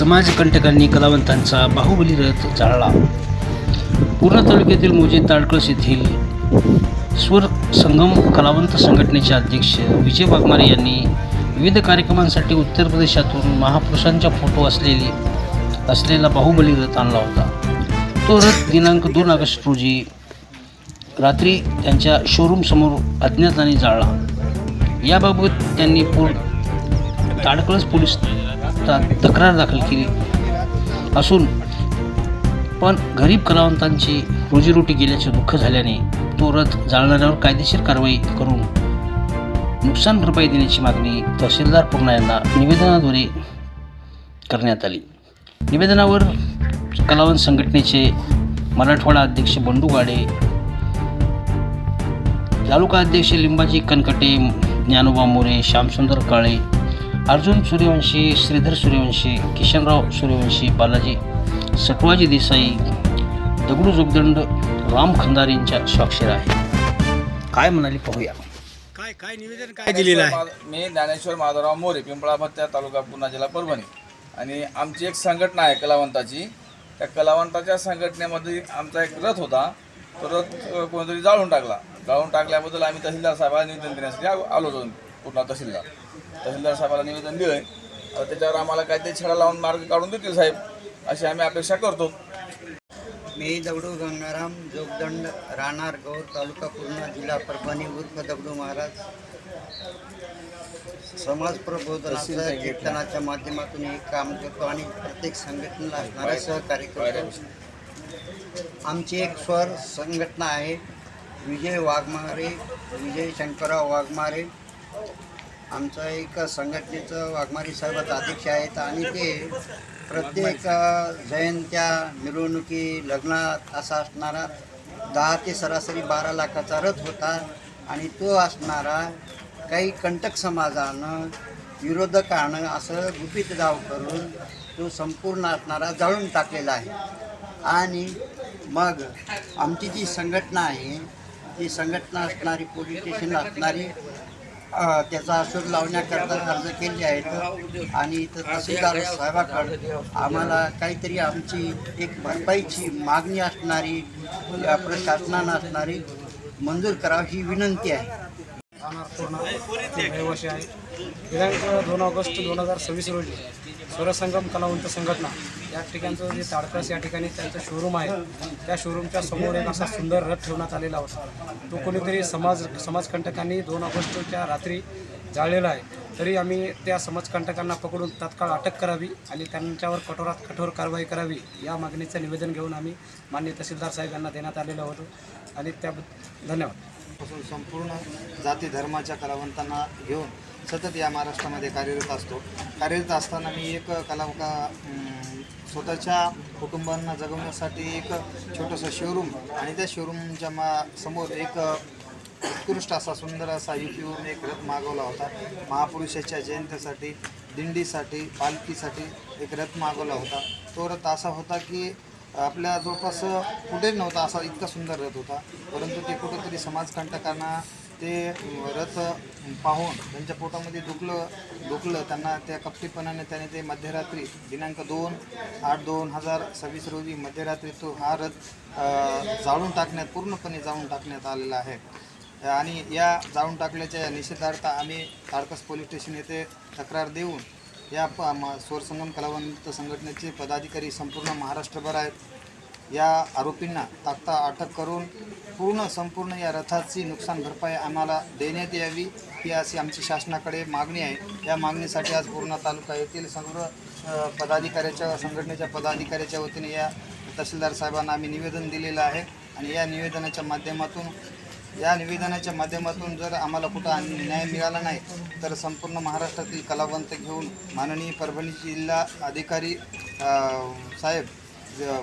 समाजकंटकांनी कलावंतांचा बाहुबली रथ जाळला। पूर्णा तालुक्यातील मोजे ताडकळस येथील स्वर संगम कलावंत संघटनेचे अध्यक्ष विजय वाघमारे यांनी विविध कार्यक्रमांसाठी उत्तर प्रदेशातून महापुरुषांच्या फोटो असलेला बाहुबली रथ आणला होता। तो रथ दिनांक 2 ऑगस्ट रोजी रात्री त्यांच्या शोरूम समोर अज्ञातांनी जाळला। याबाबत त्यांनी ताडकळस पोलीस तक्रार दाखल केली असून पण गरीब कलावंतांची रोजीरोटी गेल्याचे दुःख झाल्याने तो रथ जाळणाऱ्यावर कायदेशीर कारवाई करून नुकसान भरपाई देण्याची मागणी तहसीलदार पूर्णा यांना निवेदनाद्वारे करण्यात आली। निवेदनावर कलावंत संघटनेचे मराठवाडा अध्यक्ष बंडू गाडे, तालुका अध्यक्ष लिंबाजी कनकटे, ज्ञानोबा मोरे, श्यामसुंदर काळे, अर्जुन सूर्यवंशी, श्रीधर सूर्यवंशी, किशनराव सूर्यवंशी, बालाजी सटवाजी देसाई, दगडू जोगदंड, राम खंदार यांच्या स्वाक्षऱ्या आहे। काय म्हणाले पाहूया। काय निवेदन काय दिलेलं आहे? मी ज्ञानेश्वर माधवराव मोरे, पिंपळा भत्त्या, तालुका पूर्णा, जिल्हा परभणी। आणि आमची एक संघटना आहे कलावंताची। त्या कलावंताच्या संघटनेमध्ये आमचा एक रथ होता, तो रथ कोणतरी जाळून टाकल्याबद्दल आम्ही तहसीलदार साहेबांना निवेदन देण्यासाठी आलो होतो। पूर्णा तहसीलदार साहेबांना निवेदन दिलं आहे। त्याच्यावर आम्हाला काहीतरी छडा लावून मार्ग काढून देतील साहेब, अशी आम्ही अपेक्षा करतो। मी दगडू गंगाराम जोगदंड, राहणार गौर, तालुका पूर्णा, जिल्हा परभणी, उर्फ दगडू महाराज। समाज प्रबोधनाच्या कीर्तनाच्या माध्यमातून हे काम करतो आणि प्रत्येक संघटनेला असणारे सहकार्य करतो। आमची एक स्वर संघटना आहे, विजय वाघमारे, विजय शंकरराव वाघमारे। आमचं एक संघटनेचं वाघमारे साहेब अध्यक्ष आहेत आणि ते प्रत्येक जयंत्या, मिरवणुकी, लग्नात असा असणारा 10 ते सरासरी 12 लाखाचा रथ होता आणि तो असणारा काही कंटक समाजानं, विरोधकानं असं गुपित डाव करून तो संपूर्ण असणारा जाळून टाकलेला आहे। आणि मग आमची जी संघटना आहे ती संघटना असणारी पोलीस स्टेशनला असणारी त्याचा शोध लावण्याकरता अर्ज केले आहेत आणि तहसीलदार साहेबाकडे आम्हाला काहीतरी आमची एक भरपाईची मागणी असणारी प्रशासनानं असणारी मंजूर करावी ही विनंती आहे। रहिवासी आहे। दिनांक 2 ऑगस्ट 2026 रोजी स्वरसंगम कलावंत संघटना या ठिकाणचं जे ताडकळस या ठिकाणी त्यांचं शोरूम आहे, त्या शोरूमच्या समोर एक असा सुंदर रथ ठेवण्यात आलेला होता। तो कोणीतरी समाजकंटकांनी 2 ऑगस्टच्या रात्री जाळलेला आहे। तरी आम्ही त्या समाजकंटकांना पकडून तात्काळ अटक करावी आणि त्यांच्यावर कठोरात कठोर कारवाई करावी या मागणीचं निवेदन घेऊन आम्ही माननीय तहसीलदार साहेब यांना देण्यात आलेलं होतं आणि त्याबद्दल धन्यवाद। संपूर्ण जाती धर्माच्या कलावंतांना घेऊन सतत या महाराष्ट्रामध्ये कार्यरत असताना मी एक स्वतःच्या कुटुंबांना जगवण्यासाठी एक छोटंसं शोरूम आणि त्या शोरूमच्या समोर एक उत्कृष्ट असा सुंदर असा UP वरून एक रथ मागवला होता। महापुरुषाच्या जयंतीसाठी, दिंडीसाठी, पालखीसाठी एक रथ मागवला होता। तो रथ असा होता की आपल्या जवळपास कुठेच नव्हता असा इतका सुंदर रथ होता, परंतु ते कुठंतरी समाजकंटकांना ते रथ पाहून त्यांच्या पोटामध्ये दुखलं त्यांना त्या कपटीपणाने त्याने ते मध्यरात्री दिनांक 2/8/2026 रोजी मध्यरात्री तो हा रथ पूर्णपणे जाळून टाकण्यात आलेला आहे। आणि या जाळून टाकल्याच्या निषेधार्थ आम्ही ताडकळस पोलीस स्टेशन येथे तक्रार देऊन या स्वरसंगम कलावंत संघटनेचे पदाधिकारी संपूर्ण महाराष्ट्रभर आहेत। या आरोपींना तात्काळ अटक करून संपूर्ण या रथाची नुकसान भरपाई आम्हाला देण्यात यावी ही अशी आमची शासनाकडे मागणी आहे। या मागणीसाठी आज पूर्णा तालुका येथील सर्व संघटनेच्या पदाधिकाऱ्याच्या वतीने या तहसीलदार साहेबांना आम्ही निवेदन दिलेलं आहे आणि या निवेदनाच्या माध्यमातून जर आम्हाला कुठं न्याय मिळाला नाही तर संपूर्ण महाराष्ट्रातील कलावंत घेऊन माननीय परभणी जिल्हा अधिकारी साहेब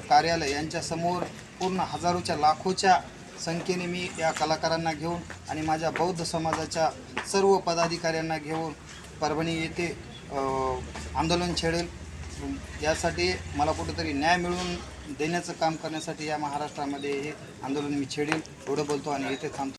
कार्यालय यांच्यासमोर पूर्ण हजारोच्या लाखोच्या संख्येने मी या कलाकारांना घेऊन आणि माझ्या बौद्ध समाजाच्या सर्व पदाधिकाऱ्यांना घेऊन परभणी येथे आंदोलन छेडेल। यासाठी मला कुठेतरी न्याय मिळवून देण्याचं काम करण्यासाठी या महाराष्ट्रामध्ये हे आंदोलन मी छेडेल एवढं बोलतो आणि इथे थांबतो।